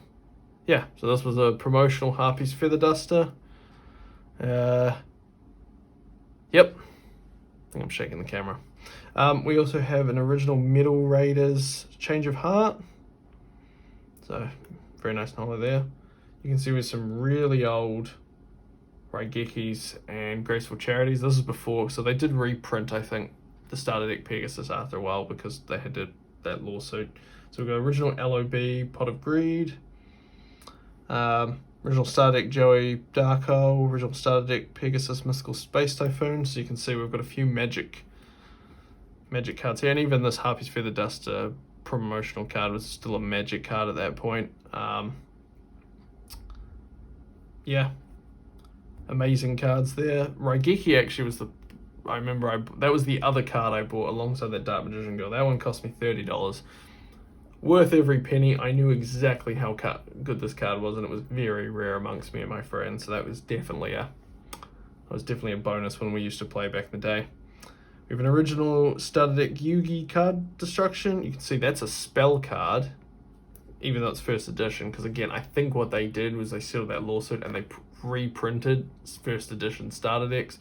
Yeah, so this was a promotional Harpy's Feather Duster. Yep. I think I'm shaking the camera. We also have an original Metal Raiders Change of Heart. So, very nice holo there. You can see with some really old Raigekis and Graceful Charities. This is before, so they did reprint, I think, the starter deck Pegasus after a while because they had that lawsuit. So we've got original LOB, Pot of Greed, original starter deck Joey Darko, original starter deck Pegasus Mystical Space Typhoon. So you can see we've got a few magic cards here, and even this Harpy's Feather Duster promotional card was still a magic card at that point. Yeah, amazing cards there. Raigeki actually was that was the other card I bought alongside that Dark Magician Girl. That one cost me $30. Worth every penny. I knew exactly how good this card was, and it was very rare amongst me and my friends. So that was definitely a bonus when we used to play back in the day. We have an original starter deck Yugi card destruction. You can see that's a spell card, even though it's first edition, because again, I think what they did was they settled that lawsuit and they reprinted first edition starter decks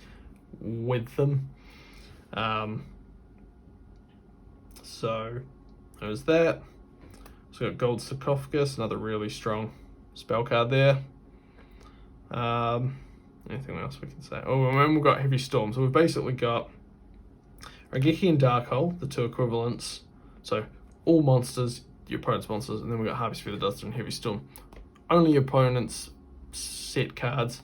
with them. So there's that. So we've got Gold Sarcophagus, another really strong spell card there. Anything else we can say? Oh, and then we've got Heavy Storm. So we've basically got Raigeki and Darkhole, the two equivalents. So all monsters, your opponent's monsters, and then we've got Harpy's Feather Duster and Heavy Storm. Only your opponent's set cards,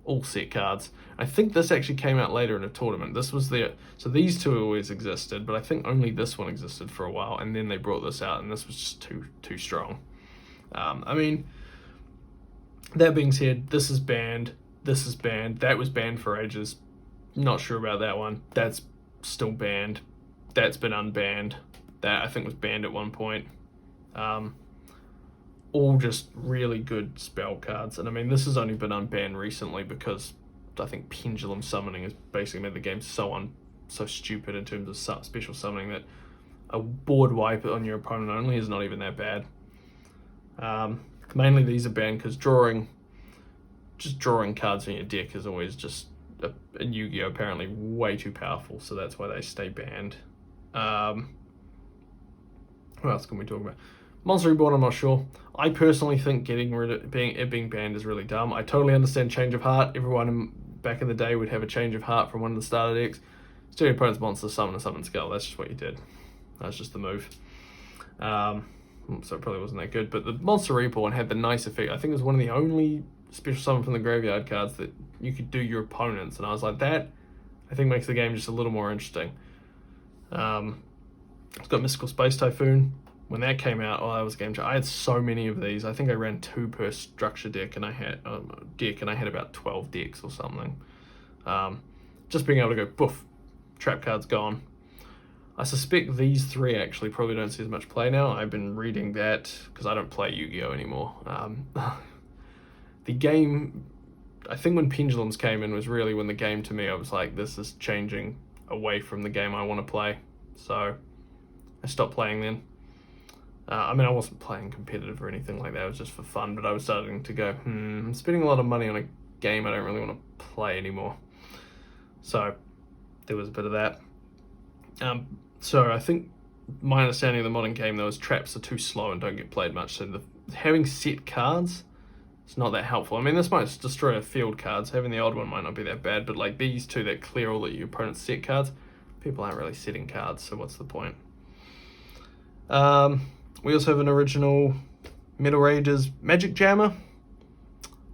all set cards. I think this actually came out later in a tournament. This was so these two always existed, but I think only this one existed for a while, and then they brought this out, and this was just too strong. I mean, that being said, this is banned, that was banned for ages. Not sure about that one. That's still banned. That's been unbanned. That I think was banned at one point. All just really good spell cards, and I mean this has only been unbanned recently because I think Pendulum Summoning has basically made the game so stupid in terms of special summoning that a board wipe on your opponent only is not even that bad. Mainly these are banned because drawing cards in your deck is always just in Yu-Gi-Oh apparently way too powerful, so that's why they stay banned. What else can we talk about? Monster Reborn, I'm not sure. I personally think getting rid of being banned is really dumb. I totally understand change of heart. Everyone back in the day would have a change of heart from one of the starter decks. Steal your opponent's monster, summon a summon skull. That's just what you did. That's just the move. So it probably wasn't that good. But the Monster Reborn had the nice effect. I think it was one of the only special summon from the graveyard cards that you could do your opponents. And I was like, that I think makes the game just a little more interesting. It's got Mystical Space Typhoon. When that came out, oh, that was a game changer. I had so many of these. I think I ran 2 per structure deck, and I had about 12 decks or something. Just being able to go, poof, trap card's gone. I suspect these 3 actually probably don't see as much play now. I've been reading that because I don't play Yu-Gi-Oh anymore. The game, I think when Pendulums came in was really when the game to me, I was like, this is changing away from the game I want to play. So I stopped playing then. I mean, I wasn't playing competitive or anything like that. It was just for fun, but I was starting to go, I'm spending a lot of money on a game I don't really want to play anymore. So there was a bit of that. So I think my understanding of the modern game, though, is traps are too slow and don't get played much. So having set cards, it's not that helpful. I mean, this might destroy a field cards. Having the odd one might not be that bad, but like these 2 that clear all of your opponent's set cards, people aren't really setting cards, so what's the point? We also have an original Middle Ages Magic Jammer.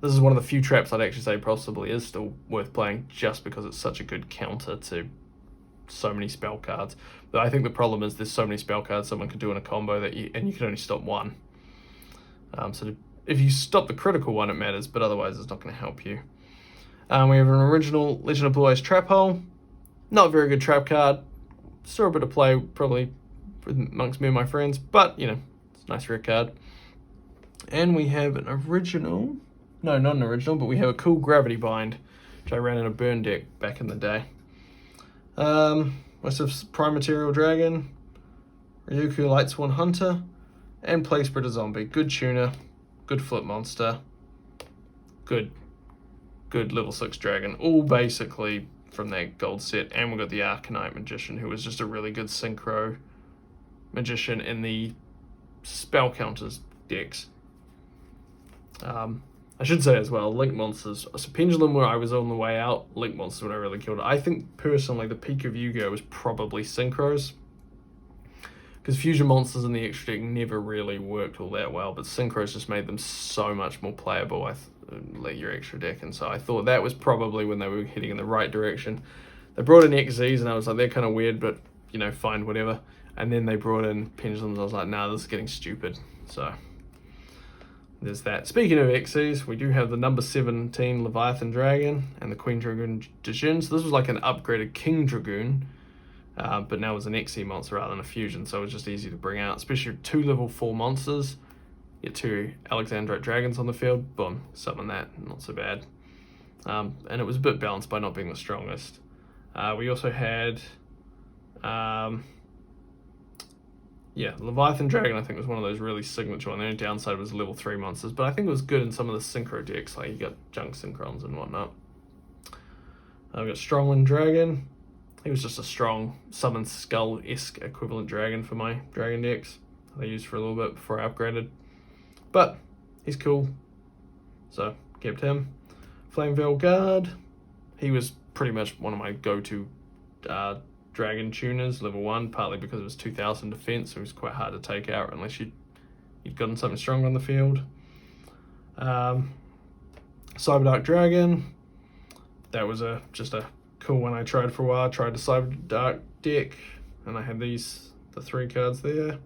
This is one of the few traps I'd actually say possibly is still worth playing just because it's such a good counter to so many spell cards. But I think the problem is there's so many spell cards someone could do in a combo that you can only stop one. So if you stop the critical one, it matters, but otherwise it's not going to help you. We have an original Legend of Blue Eyes Trap Hole. Not a very good trap card. Still a bit of play probably amongst me and my friends, but you know, it's a nice rare card. And we have an original, no, not an original, but we have a cool Gravity Bind, which I ran in a burn deck back in the day. Most of Prime Material Dragon, Ryuku Lightsworn Hunter, and Plague Spreader Zombie. Good tuner, good flip monster, good level 6 dragon, all basically from that gold set. And we've got the Arcanite Magician, who was just a really good synchro magician in the spell counters decks. I should say as well, Link Monsters. So Pendulum, where I was on the way out, Link Monsters when I really killed it. I think personally the peak of Yu-Gi-Oh was probably Synchros, because Fusion Monsters in the extra deck never really worked all that well, but Synchros just made them so much more playable. Let your extra deck, and so I thought that was probably when they were heading in the right direction. They brought in XZs, and I was like, they're kind of weird, but you know, fine, whatever. And then they brought in Pendulums. I was like, nah, this is getting stupid. So there's that. Speaking of XZs, we do have the number 17 Leviathan Dragon and the Queen Dragoon Dijin. So this was like an upgraded King Dragoon, but now it's an XZ monster rather than a fusion, so it was just easy to bring out, especially 2 level 4 monsters. Get 2 Alexandrite Dragons on the field, boom, summon that, not so bad. And it was a bit balanced by not being the strongest. We also had Leviathan Dragon, I think, was one of those really signature ones. The only downside was level 3 monsters, but I think it was good in some of the Synchro decks, like you got Junk Synchrons and whatnot. I've got Strongwind Dragon. He was just a strong Summon Skull-esque equivalent dragon for my dragon decks. I used for a little bit before I upgraded. But he's cool, so kept him. Flamevale Guard. He was pretty much one of my go-to dragon tuners, level 1, partly because it was 2000 defense, so it was quite hard to take out unless you'd gotten something stronger on the field. Cyberdark Dragon. That was just a cool one I tried for a while. I tried the Cyberdark deck, and I had the 3 cards there.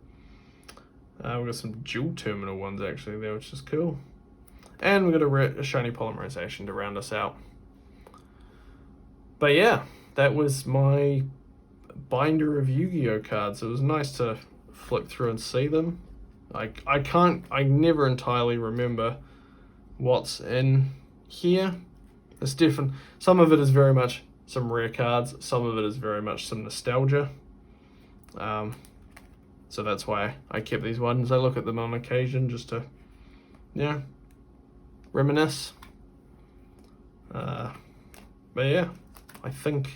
We've got some dual terminal ones actually there, which is cool. And we've got a shiny polymerization to round us out. But yeah, that was my binder of Yu-Gi-Oh cards. It was nice to flip through and see them. I never entirely remember what's in here. It's different. Some of it is very much some rare cards. Some of it is very much some nostalgia. So that's why I kept these ones. I look at them on occasion just to, reminisce. But yeah, I think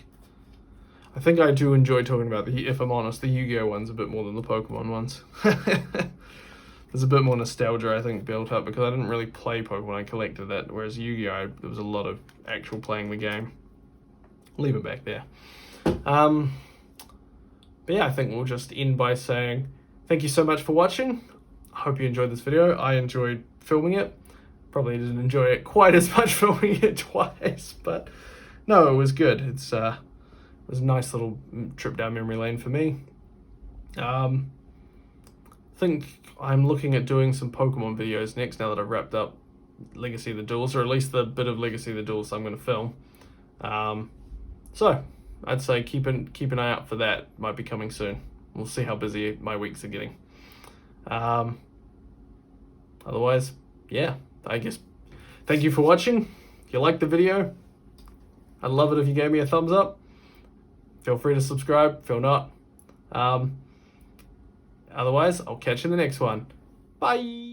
I do enjoy talking about if I'm honest, the Yu-Gi-Oh ones a bit more than the Pokemon ones. There's a bit more nostalgia, I think, built up because I didn't really play Pokemon, I collected it, whereas Yu-Gi-Oh, there was a lot of actual playing the game. Leave it back there. But yeah, I think we'll just end by saying thank you so much for watching. I hope you enjoyed this video. I enjoyed filming it. Probably didn't enjoy it quite as much filming it twice, but no, it was good. It was a nice little trip down memory lane for me. I think I'm looking at doing some Pokemon videos next now that I've wrapped up Legacy of the Duels, or at least the bit of Legacy of the Duels I'm going to film. So I'd say keep an eye out for that. Might be coming soon. We'll see how busy my weeks are getting. Otherwise, yeah, I guess thank you for watching. If you liked the video, I'd love it if you gave me a thumbs up. Feel free to subscribe, feel not. Otherwise, I'll catch you in the next one. Bye!